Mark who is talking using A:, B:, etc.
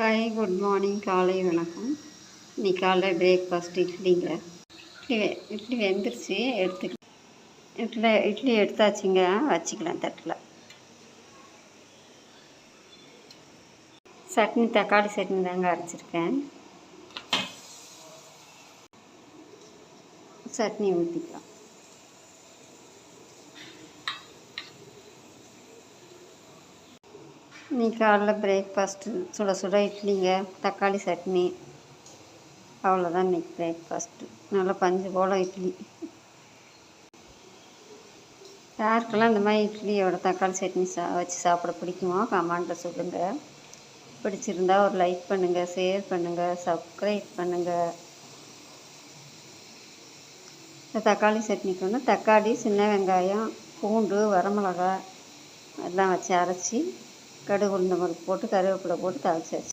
A: Hi, good morning. காலை வணக்கம். இன்னைக்கு காலைல பிரேக்ஃபாஸ்ட் இட்லிங்க. இட்லி வெந்துருச்சு, இட்லி எடுத்தாச்சுங்க. வச்சுக்கலாம் தட்டில். சட்னி தக்காளி சட்னி தாங்க அரைச்சிருக்கேன். சட்னி ஊற்றிக்கலாம். இன்னைக்கு காலைல பிரேக்ஃபாஸ்ட்டு சுட சுட இட்லிங்க, தக்காளி சட்னி. அவ்வளோதான் இன்றைக்கி பிரேக்ஃபாஸ்ட்டு. நல்லா பஞ்சு போல் இட்லி. யாருக்கெல்லாம் இந்த மாதிரி இட்லியோட தக்காளி சட்னி வச்சு சாப்பிட பிடிக்குமோ கமெண்ட்டில் சொல்லுங்கள். பிடிச்சிருந்தா ஒரு லைக் பண்ணுங்கள், ஷேர் பண்ணுங்கள், சப்ஸ்கிரைப் பண்ணுங்கள். இந்த தக்காளி சட்னிக்கு வந்து தக்காளி, சின்ன வெங்காயம், பூண்டு, வரமிளகாய் எல்லாம் வச்சு அரைச்சி கடுகு உளுந்தம் பருப்பு போட்டு கருவேப்பிலை போட்டு தாளிச்சாச்சு.